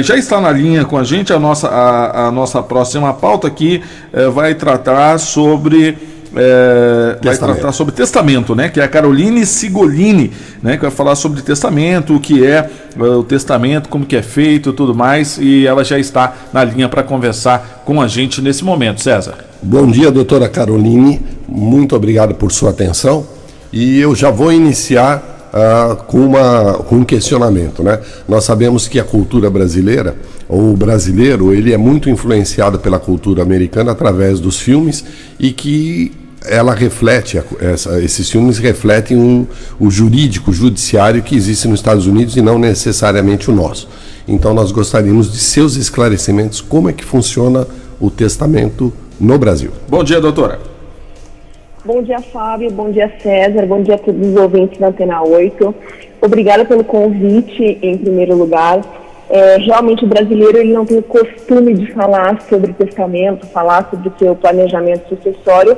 Já está na linha com a gente a nossa próxima pauta que vai tratar sobre testamento, né? Que é a Caroline Sigolini, né? Que vai falar sobre testamento, o que é o testamento, como que é feito, tudo mais, e ela já está na linha para conversar com a gente nesse momento. César. Bom dia, doutora Caroline, muito obrigado por sua atenção, e eu já vou iniciar com um questionamento, né? Nós sabemos que a cultura brasileira, ou o brasileiro, ele é muito influenciado pela cultura americana através dos filmes, e que ela reflete, esses filmes refletem o jurídico, o judiciário que existe nos Estados Unidos e não necessariamente o nosso. Então nós gostaríamos de seus esclarecimentos, como é que funciona o testamento no Brasil. Bom dia, doutora. Bom dia, Fábio. Bom dia, César. Bom dia a todos os ouvintes da Antena 8. Obrigada pelo convite, em primeiro lugar. Realmente o brasileiro ele não tem o costume de falar sobre testamento, falar sobre o seu planejamento sucessório,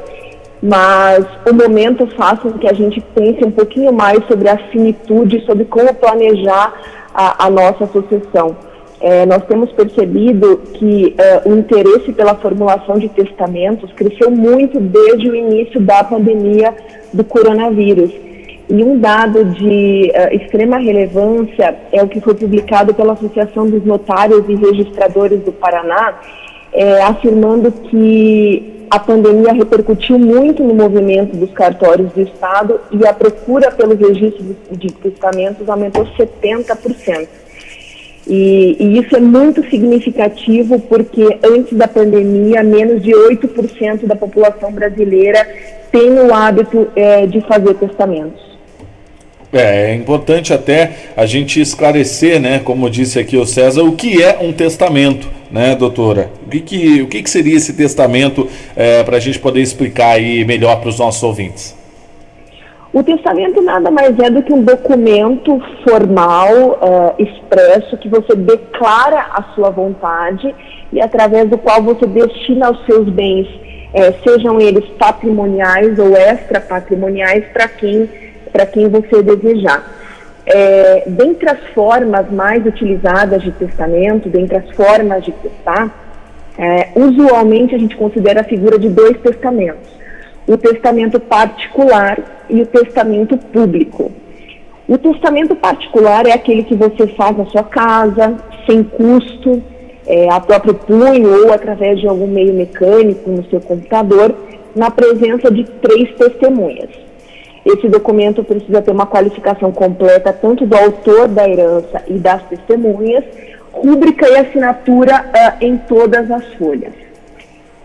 mas o momento faz com que a gente pense um pouquinho mais sobre a finitude, sobre como planejar a nossa sucessão. Nós temos percebido que o interesse pela formulação de testamentos cresceu muito desde o início da pandemia do coronavírus. E um dado de extrema relevância é o que foi publicado pela Associação dos Notários e Registradores do Paraná, afirmando que a pandemia repercutiu muito no movimento dos cartórios do Estado e a procura pelos registros de testamentos aumentou 70%. E isso é muito significativo porque antes da pandemia, menos de 8% da população brasileira tem o hábito de fazer testamentos. É importante até a gente esclarecer, né, como disse aqui o César, o que é um testamento, né, doutora? O que seria esse testamento para a gente poder explicar aí melhor para os nossos ouvintes? O testamento nada mais é do que um documento formal, expresso, que você declara a sua vontade e através do qual você destina os seus bens, sejam eles patrimoniais ou extrapatrimoniais, para quem você desejar. Dentre as formas mais utilizadas de testamento, dentre as formas de testar, usualmente a gente considera a figura de dois testamentos: o testamento particular e o testamento público. O testamento particular é aquele que você faz na sua casa, sem custo, a próprio punho ou através de algum meio mecânico no seu computador, na presença de 3 testemunhas. Esse documento precisa ter uma qualificação completa tanto do autor da herança e das testemunhas, rúbrica e assinatura em todas as folhas.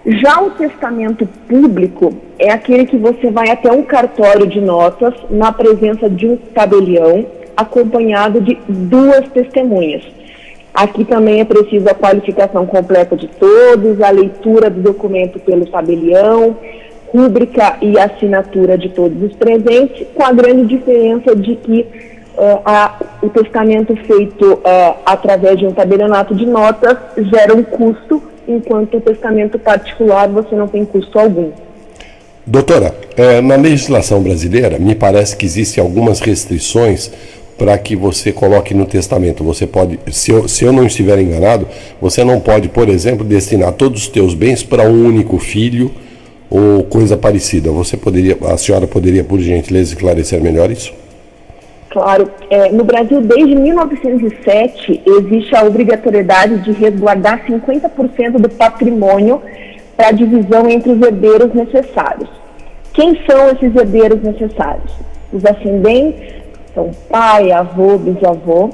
Já o testamento público é aquele que você vai até um cartório de notas na presença de um tabelião, acompanhado de 2 testemunhas. Aqui também é preciso a qualificação completa de todos, a leitura do documento pelo tabelião, rúbrica e assinatura de todos os presentes, com a grande diferença de que o testamento feito através de um tabelionato de notas gera um custo, enquanto o testamento particular você não tem custo algum. Doutora, na legislação brasileira, me parece que existem algumas restrições para que você coloque no testamento. Você pode, se eu não estiver enganado, você não pode, por exemplo, destinar todos os teus bens para um único filho ou coisa parecida. A senhora poderia, por gentileza, esclarecer melhor isso? Claro. No Brasil, desde 1907, existe a obrigatoriedade de resguardar 50% do patrimônio para a divisão entre os herdeiros necessários. Quem são esses herdeiros necessários? Os ascendentes são pai, avô, bisavô.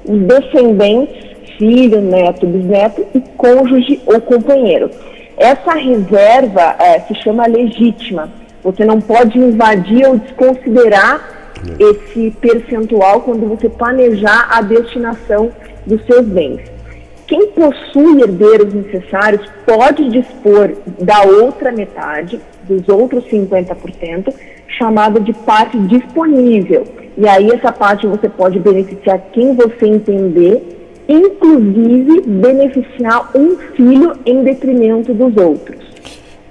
Os descendentes, filho, neto, bisneto e cônjuge ou companheiro. Essa reserva se chama legítima. Você não pode invadir ou desconsiderar esse percentual quando você planejar a destinação dos seus bens. Quem possui herdeiros necessários pode dispor da outra metade, dos outros 50%, chamada de parte disponível. E aí essa parte você pode beneficiar quem você entender, inclusive beneficiar um filho em detrimento dos outros.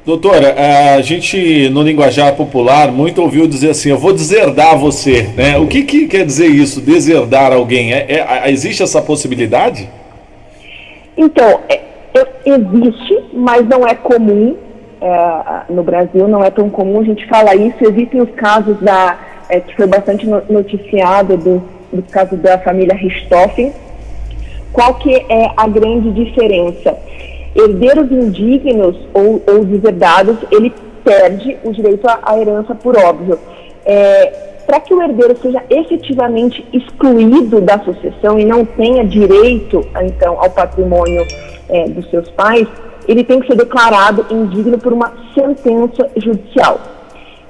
Doutora, a gente no linguajar popular muito ouviu dizer assim, eu vou deserdar você, né? O que quer dizer isso, deserdar alguém? Existe essa possibilidade? Então, existe, mas não é comum. No Brasil não é tão comum a gente falar isso. Existem os casos que foi bastante noticiado do caso da família Richthofen. Qual que é a grande diferença? Herdeiros indignos ou deserdados, ele perde o direito à herança por óbvio. Para que o herdeiro seja efetivamente excluído da sucessão e não tenha direito, então, ao patrimônio dos seus pais, ele tem que ser declarado indigno por uma sentença judicial.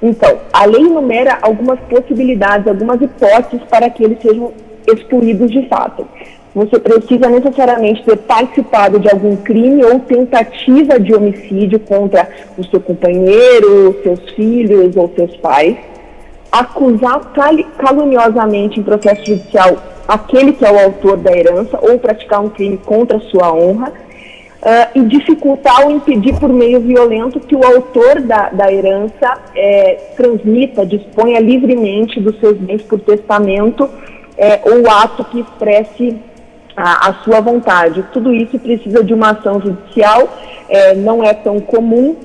Então, a lei enumera algumas possibilidades, algumas hipóteses para que eles sejam excluídos de fato. Você precisa necessariamente ter participado de algum crime ou tentativa de homicídio contra o seu companheiro, seus filhos ou seus pais, acusar caluniosamente em processo judicial aquele que é o autor da herança ou praticar um crime contra a sua honra, e dificultar ou impedir por meio violento que o autor da herança transmita, disponha livremente dos seus bens por testamento ou ato que expresse a sua vontade. Tudo isso precisa de uma ação judicial, não é tão comum,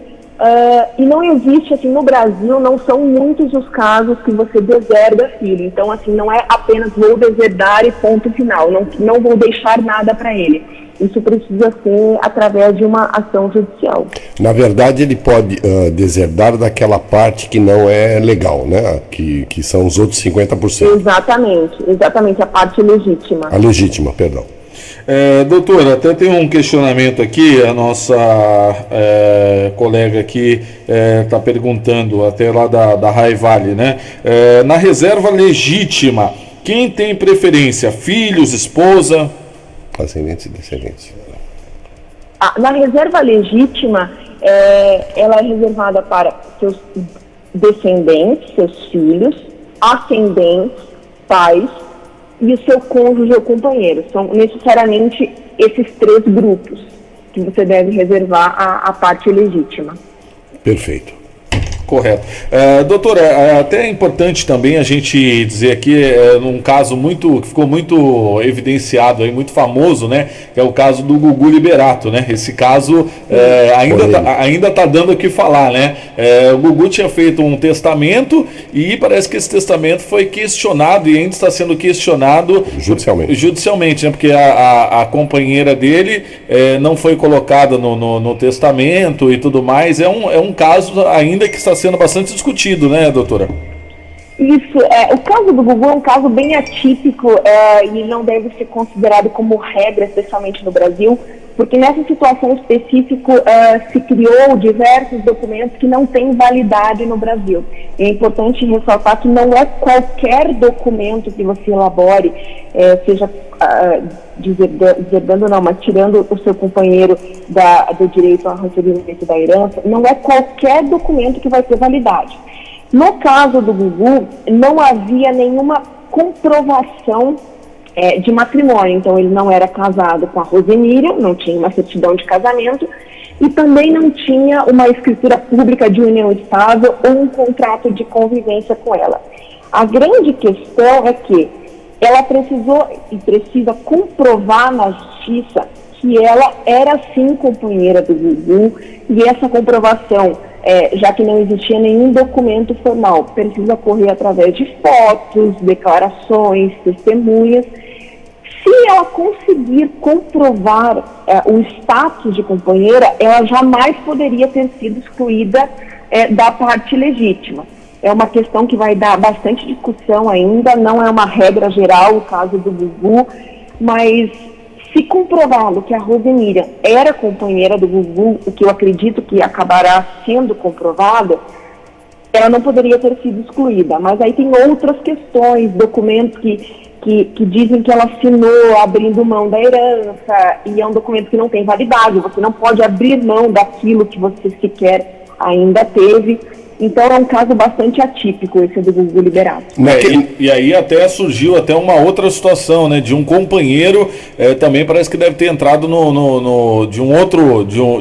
e não existe, assim, no Brasil, não são muitos os casos que você deserda filho. Então, assim, não é apenas vou deserdar e ponto final, não vou deixar nada para ele. Isso precisa ser através de uma ação judicial. Na verdade, ele pode deserdar daquela parte que não é legal, né? Que são os outros 50%. Exatamente, a parte legítima. A legítima, perdão. Doutora, até tem um questionamento aqui, a nossa colega aqui está perguntando, até lá da Rai Vale, né? Na reserva legítima, quem tem preferência? Filhos, esposa? Ascendentes e descendentes. Na reserva legítima, ela é reservada para seus descendentes, seus filhos, ascendentes, pais e o seu cônjuge ou companheiro. São necessariamente esses 3 grupos que você deve reservar a parte legítima. Perfeito. Correto. Doutora, até é importante também a gente dizer aqui, num caso que ficou muito evidenciado, muito famoso, né, que é o caso do Gugu Liberato, né? Esse caso ainda tá dando o que falar, né? O Gugu tinha feito um testamento e parece que esse testamento foi questionado e ainda está sendo questionado judicialmente, né? Porque a companheira dele não foi colocada no testamento e tudo mais. É um caso ainda que está sendo bastante discutido, né, doutora? Isso, o caso do Gugu é um caso bem atípico e não deve ser considerado como regra, especialmente no Brasil, porque nessa situação específica se criou diversos documentos que não têm validade no Brasil. É importante ressaltar que não é qualquer documento que você elabore, seja deserdando não, mas tirando o seu companheiro do direito ao recebimento da herança, não é qualquer documento que vai ter validade. No caso do Gugu, não havia nenhuma comprovação de matrimônio, então ele não era casado com a Rosemíria, não tinha uma certidão de casamento e também não tinha uma escritura pública de união estável ou um contrato de convivência com ela. A grande questão é que ela precisou e precisa comprovar na justiça que ela era sim companheira do Gugu, e essa comprovação, já que não existia nenhum documento formal, precisa ocorrer através de fotos, declarações, testemunhas. Se ela conseguir comprovar o status de companheira, ela jamais poderia ter sido excluída da parte legítima. É uma questão que vai dar bastante discussão ainda, não é uma regra geral o caso do Gugu, mas se comprovado que a Rosemíria era companheira do Gugu, o que eu acredito que acabará sendo comprovado, ela não poderia ter sido excluída. Mas aí tem outras questões, documentos que dizem que ela assinou abrindo mão da herança, e é um documento que não tem validade, você não pode abrir mão daquilo que você sequer ainda teve. Então é um caso bastante atípico esse do Gugu Liberato. E aí até surgiu até uma outra situação, né, de um companheiro também parece que deve ter entrado de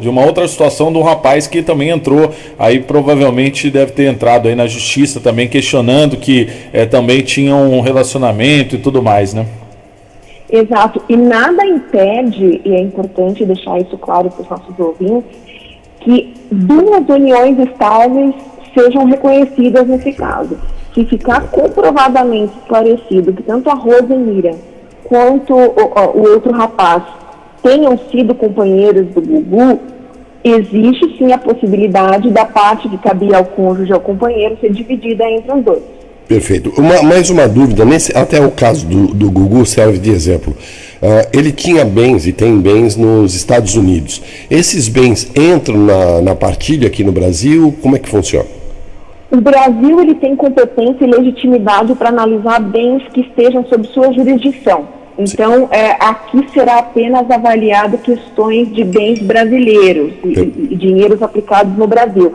uma outra situação de um rapaz que também entrou, aí provavelmente deve ter entrado aí na justiça também questionando que também tinha um relacionamento e tudo mais, né? Exato, e nada impede, e é importante deixar isso claro para os nossos ouvintes, que duas uniões estáveis sejam reconhecidas nesse caso. Se ficar comprovadamente esclarecido que tanto a Rosemira quanto o outro rapaz tenham sido companheiros do Gugu, existe sim a possibilidade da parte que cabia ao cônjuge, ao companheiro, ser dividida entre os dois. Perfeito. Mais uma dúvida, até o caso do Gugu serve de exemplo. Ele tinha bens e tem bens nos Estados Unidos. Esses bens entram na partilha aqui no Brasil? Como é que funciona? O Brasil ele tem competência e legitimidade para analisar bens que estejam sob sua jurisdição. Então, aqui será apenas avaliado questões de bens brasileiros e dinheiros aplicados no Brasil.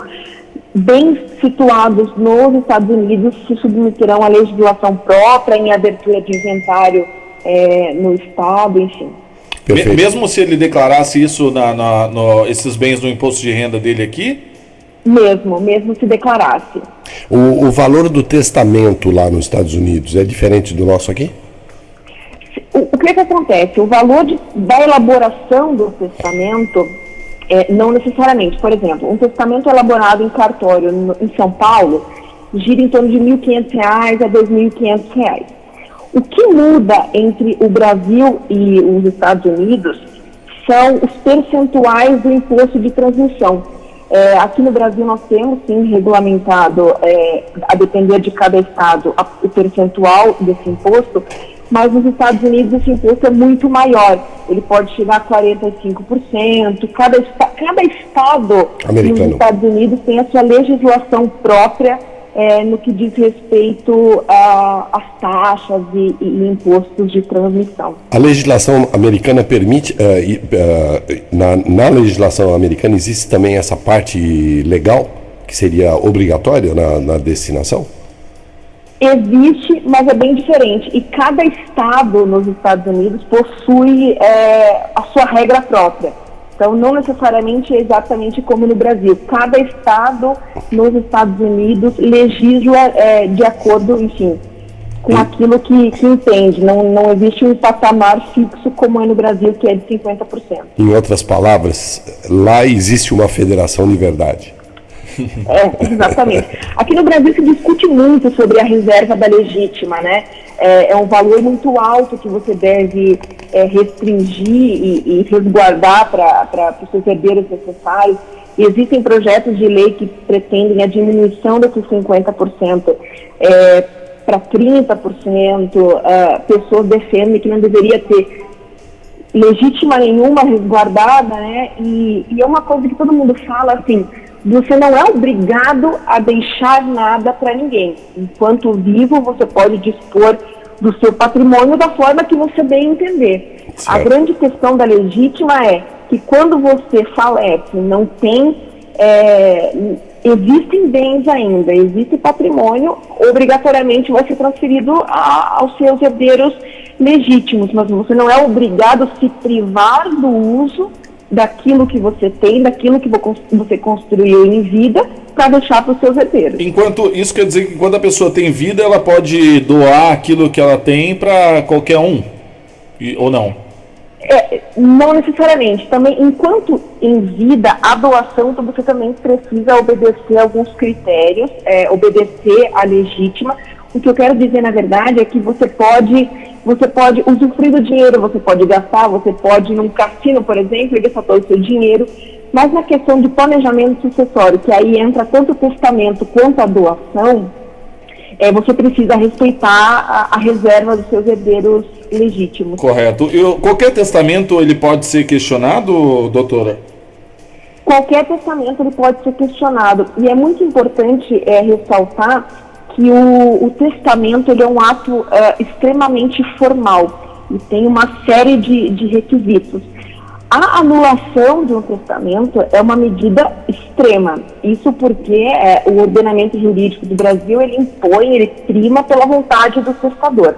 Bens situados nos Estados Unidos se submeterão à legislação própria em abertura de inventário no Estado, enfim. Mesmo se ele declarasse isso, esses bens no imposto de renda dele aqui? Mesmo se declarasse. O valor do testamento lá nos Estados Unidos é diferente do nosso aqui? O que acontece? O valor da elaboração do testamento, não necessariamente. Por exemplo, um testamento elaborado em cartório em São Paulo gira em torno de R$ 1.500 a R$ 2.500. O que muda entre o Brasil e os Estados Unidos são os percentuais do imposto de transmissão. Aqui no Brasil nós temos sim regulamentado, a depender de cada estado, o percentual desse imposto, mas nos Estados Unidos esse imposto é muito maior. Ele pode chegar a 45%. Cada estado americano nos Estados Unidos tem a sua legislação própria no que diz respeito às taxas e impostos de transmissão. A legislação americana permite, na legislação americana existe também essa parte legal, que seria obrigatória na destinação? Existe, mas é bem diferente. E cada estado nos Estados Unidos possui a sua regra própria. Então, não necessariamente é exatamente como no Brasil. Cada estado nos Estados Unidos legisla de acordo, enfim, com aquilo que entende. Não existe um patamar fixo como é no Brasil, que é de 50%. Em outras palavras, lá existe uma federação de verdade. Exatamente. Aqui no Brasil se discute muito sobre a reserva da legítima, né? É um valor muito alto que você deve restringir e resguardar para os seus herdeiros necessários. E existem projetos de lei que pretendem a diminuição desses 50% para 30%. Pessoas defendem que não deveria ter legítima nenhuma resguardada, né? E é uma coisa que todo mundo fala assim: você não é obrigado a deixar nada para ninguém. Enquanto vivo, você pode dispor do seu patrimônio da forma que você bem entender. Certo. A grande questão da legítima é que quando você falece, não tem, existem bens ainda, existe patrimônio, obrigatoriamente vai ser transferido aos seus herdeiros legítimos, mas você não é obrigado a se privar do uso daquilo que você tem, daquilo que você construiu em vida, para deixar para os seus herdeiros. Isso quer dizer que enquanto a pessoa tem vida, ela pode doar aquilo que ela tem para qualquer um? Ou não? Não necessariamente. Também, enquanto em vida, a doação, você também precisa obedecer a alguns critérios, obedecer à legítima. O que eu quero dizer, na verdade, é que você pode usufruir do dinheiro, você pode gastar, você pode ir num cassino, por exemplo, e gastar todo o seu dinheiro, mas na questão de planejamento sucessório, que aí entra tanto o testamento quanto a doação, você precisa respeitar a reserva dos seus herdeiros legítimos. Correto. Qualquer testamento ele pode ser questionado, doutora? Qualquer testamento ele pode ser questionado, e é muito importante ressaltar que o testamento ele é um ato extremamente formal e tem uma série de requisitos. A anulação de um testamento é uma medida extrema. Isso porque o ordenamento jurídico do Brasil, ele impõe, ele prima pela vontade do testador.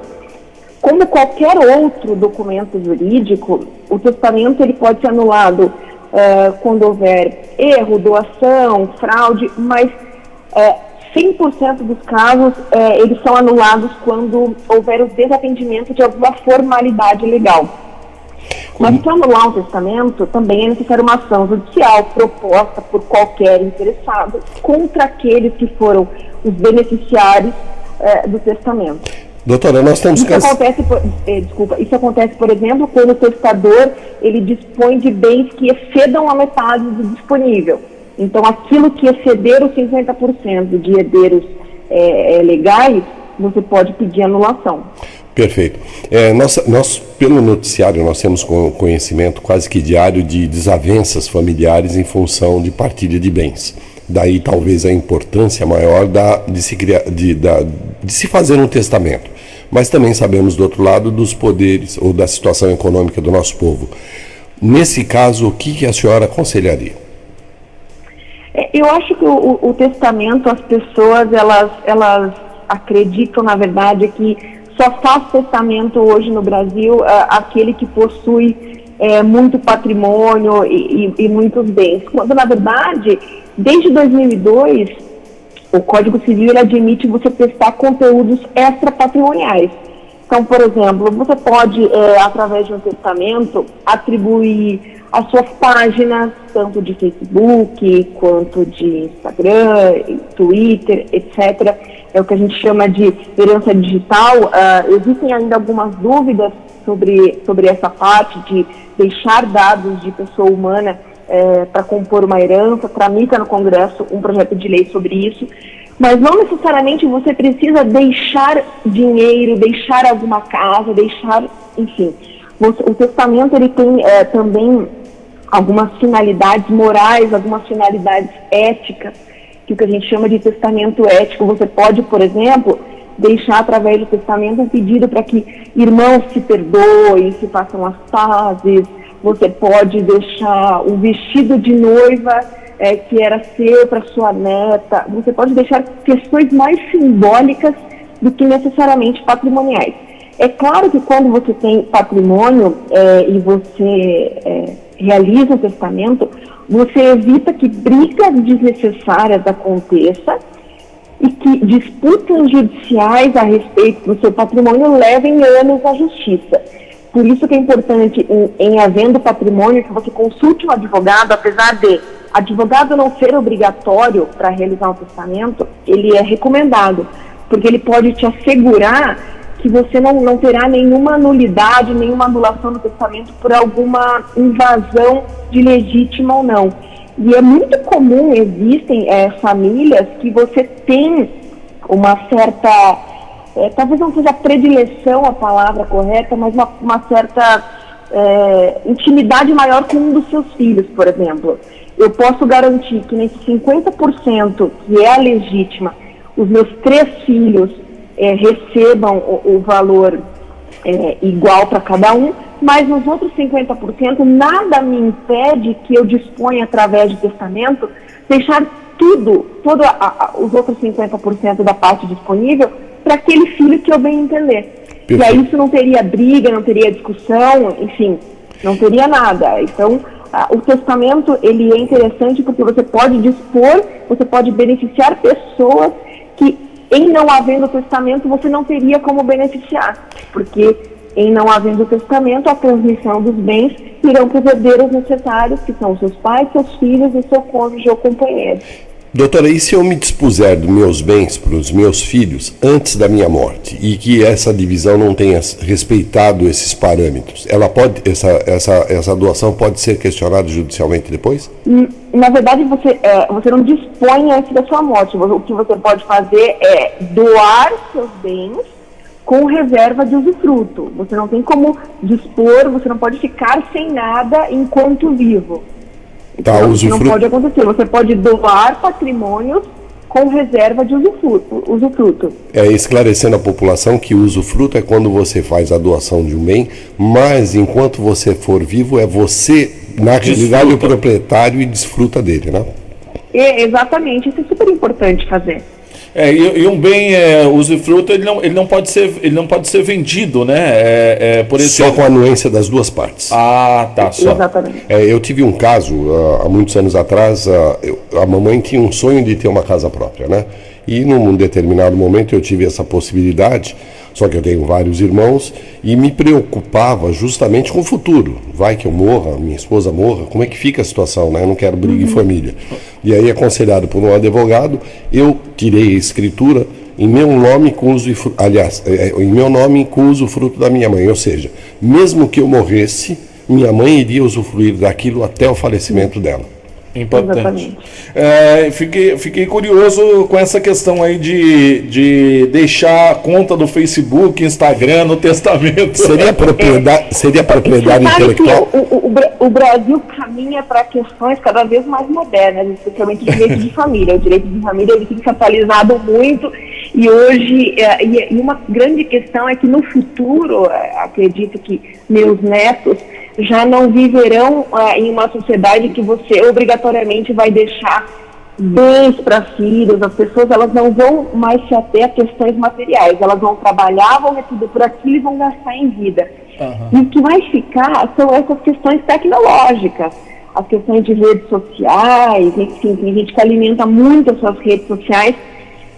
Como qualquer outro documento jurídico, o testamento ele pode ser anulado quando houver erro, doação, fraude, mas 100% dos casos eles são anulados quando houver o desatendimento de alguma formalidade legal. Mas para anular um testamento também é necessária uma ação judicial proposta por qualquer interessado contra aqueles que foram os beneficiários do testamento. Doutora, nós temos isso acontece, por exemplo, quando o testador ele dispõe de bens que excedam a metade do disponível. Então, aquilo que exceder os 50% de herdeiros legais, você pode pedir anulação. Perfeito. Nós, pelo noticiário, nós temos conhecimento quase que diário de desavenças familiares em função de partilha de bens. Daí talvez a importância maior de se fazer um testamento. Mas também sabemos, do outro lado, dos poderes ou da situação econômica do nosso povo. Nesse caso, o que a senhora aconselharia? Eu acho que o testamento, as pessoas, elas acreditam, na verdade, que só faz testamento hoje no Brasil aquele que possui muito patrimônio e muitos bens. Quando, na verdade, desde 2002, o Código Civil ele admite você testar conteúdos extrapatrimoniais. Então, por exemplo, você pode, através de um testamento, atribuir as suas páginas, tanto de Facebook, quanto de Instagram, Twitter, etc. É o que a gente chama de herança digital. Existem ainda algumas dúvidas sobre essa parte de deixar dados de pessoa humana para compor uma herança. Tramita no Congresso um projeto de lei sobre isso. Mas não necessariamente você precisa deixar dinheiro, deixar alguma casa, enfim. O testamento ele tem também algumas finalidades morais, algumas finalidades éticas, que o que a gente chama de testamento ético. Você pode, por exemplo, deixar através do testamento um pedido para que irmãos se perdoem, se façam as pazes. Você pode deixar um vestido de noiva que era seu para sua neta. Você pode deixar questões mais simbólicas do que necessariamente patrimoniais. É claro que quando você tem patrimônio e você realiza o testamento, você evita que brigas desnecessárias aconteçam e que disputas judiciais a respeito do seu patrimônio levem anos à justiça. Por isso que é importante, em havendo patrimônio, que você consulte um advogado, apesar de advogado não ser obrigatório para realizar um testamento, ele é recomendado, porque ele pode te assegurar que você não terá nenhuma nulidade, nenhuma anulação do testamento por alguma invasão de legítima ou não. E é muito comum, existem famílias que você tem uma certa, talvez não seja predileção a palavra correta, mas uma certa intimidade maior com um dos seus filhos, por exemplo. Eu posso garantir que nesse 50% que é a legítima, os meus 3 filhos recebam o valor igual para cada um, mas nos outros 50% nada me impede que eu disponha através de testamento deixar todos os outros 50% da parte disponível para aquele filho que eu bem entender. Perfeito. E aí isso não teria briga, não teria discussão, enfim, não teria nada. Então, o testamento ele é interessante porque você pode dispor, você pode beneficiar pessoas que, em não havendo testamento, você não teria como beneficiar, porque em não havendo testamento, a transmissão dos bens irão para os herdeiros necessários, que são seus pais, seus filhos e seu cônjuge ou companheiro. Doutora, e se eu me dispuser dos meus bens para os meus filhos antes da minha morte e que essa divisão não tenha respeitado esses parâmetros, essa doação pode ser questionada judicialmente depois? Na verdade, você não dispõe antes da sua morte. O que você pode fazer é doar seus bens com reserva de usufruto. Você não tem como dispor, você não pode ficar sem nada enquanto vivo. Então, isso não pode acontecer. Você pode doar patrimônios com reserva de usufruto. Esclarecendo a população que o usufruto é quando você faz a doação de um bem, mas enquanto você for vivo, é você Na realidade, o proprietário desfruta dele, né? Exatamente, isso é super importante fazer. E um bem usufruto, ele não pode ser vendido, né? Por só com a anuência das duas partes. Ah, tá, só. Exatamente. Eu tive um caso, há muitos anos atrás, a mamãe tinha um sonho de ter uma casa própria, né? E num determinado momento eu tive essa possibilidade, só que eu tenho vários irmãos, e me preocupava justamente com o futuro. Vai que eu morra, minha esposa morra, como é que fica a situação, né? Eu não quero briga em família. E aí, aconselhado por um advogado, eu tirei a escritura em meu nome com em meu nome com usufruto da minha mãe. Ou seja, mesmo que eu morresse, minha mãe iria usufruir daquilo até o falecimento dela. Importante. Fiquei curioso com essa questão aí de deixar a conta do Facebook, Instagram no testamento. Seria propriedade intelectual? O Brasil caminha para questões cada vez mais modernas, especialmente o direito de família. O direito de família ele tem se atualizado muito e hoje e uma grande questão é que no futuro, acredito que meus netos já não viverão em uma sociedade que você obrigatoriamente vai deixar bens para filhos. As pessoas elas não vão mais se ater a questões materiais, elas vão trabalhar, vão receber por aquilo e vão gastar em vida. E o que vai ficar são essas questões tecnológicas, as questões de redes sociais, enfim, tem gente que alimenta muito as suas redes sociais.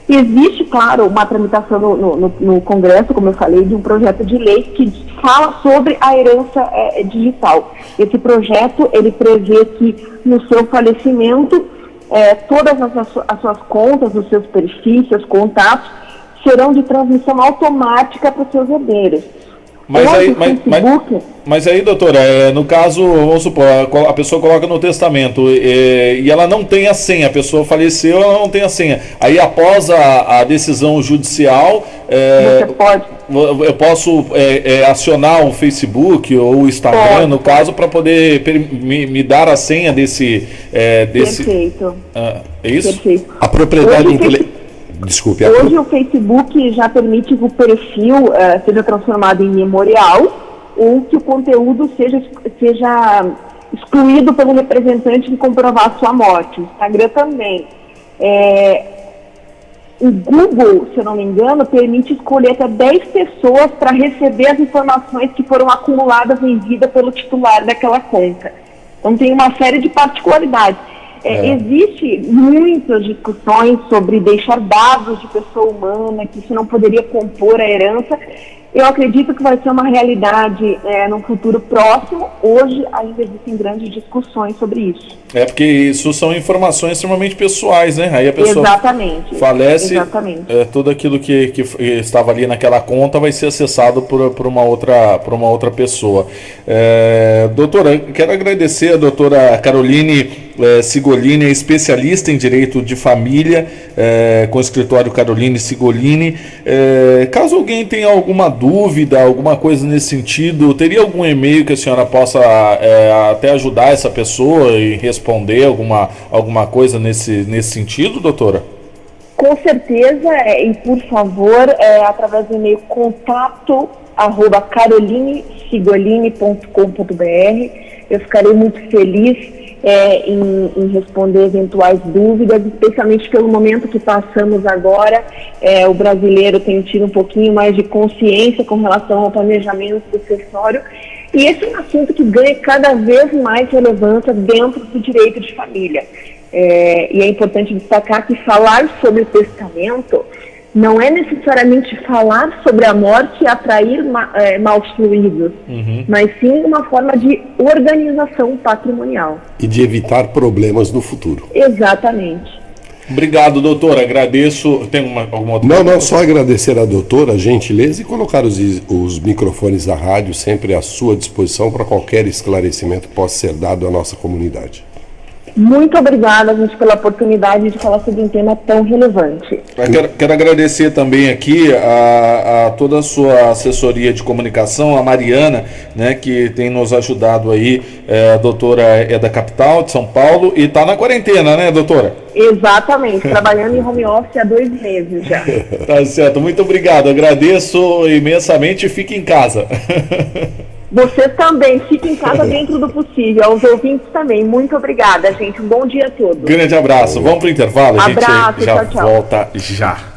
Existe, claro, uma tramitação no Congresso, como eu falei, de um projeto de lei que fala sobre a herança digital. Esse projeto, ele prevê que no seu falecimento, todas as suas contas, os seus perfis, seus contatos, serão de transmissão automática para os seus herdeiros. Mas aí, doutora, no caso, vamos supor, a pessoa coloca no testamento e ela não tem a senha, a pessoa faleceu, ela não tem a senha. Aí, após a decisão judicial, eu posso acionar o Facebook ou o Instagram, no caso, para poder me dar a senha desse... Perfeito. É isso? Perfeito. A propriedade intelectual... Desculpe. Hoje o Facebook já permite que o perfil seja transformado em memorial ou que o conteúdo seja excluído pelo representante que comprovar a sua morte. O Instagram também. O Google, se eu não me engano, permite escolher até 10 pessoas para receber as informações que foram acumuladas em vida pelo titular daquela conta. Então tem uma série de particularidades. Existe muitas discussões sobre deixar dados de pessoa humana, que isso não poderia compor a herança. Eu acredito que vai ser uma realidade num futuro próximo. Hoje ainda existem grandes discussões sobre isso. Porque isso são informações extremamente pessoais, né? Aí a pessoa falece, tudo aquilo que estava ali naquela conta vai ser acessado por uma outra pessoa. Doutora, quero agradecer a doutora Caroline Sigolini, especialista em direito de família, com o escritório Caroline Sigolini. Caso alguém tenha alguma dúvida, alguma coisa nesse sentido, teria algum e-mail que a senhora possa até ajudar essa pessoa e responder alguma coisa nesse sentido, doutora? Com certeza, e por favor, através do e-mail contato@carolinesigolini.com.br, eu ficarei muito feliz em responder eventuais dúvidas, especialmente pelo momento que passamos agora. O brasileiro tem tido um pouquinho mais de consciência com relação ao planejamento sucessório, e esse é um assunto que ganha cada vez mais relevância dentro do direito de família. E é importante destacar que falar sobre testamento não é necessariamente falar sobre a morte e atrair maus fluidos, mas sim uma forma de organização patrimonial. E de evitar problemas no futuro. Exatamente. Obrigado, doutora. Agradeço. Tem alguma outra pergunta? Não, só agradecer à doutora a gentileza e colocar os microfones da rádio sempre à sua disposição para qualquer esclarecimento que possa ser dado à nossa comunidade. Muito obrigada, gente, pela oportunidade de falar sobre um tema tão relevante. Quero agradecer também aqui a toda a sua assessoria de comunicação, a Mariana, né, que tem nos ajudado aí. A doutora é da capital de São Paulo e está na quarentena, né, doutora? Exatamente, trabalhando em home office há 2 meses já. Tá certo, muito obrigado, agradeço imensamente e fique em casa. Você também, fique em casa dentro do possível. Aos ouvintes também. Muito obrigada, gente. Um bom dia a todos. Grande abraço. Vamos para o intervalo. A gente já tchau. volta já.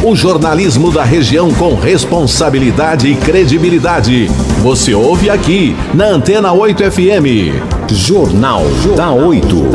O jornalismo da região com responsabilidade e credibilidade. Você ouve aqui na Antena 8 FM. Jornal da 8.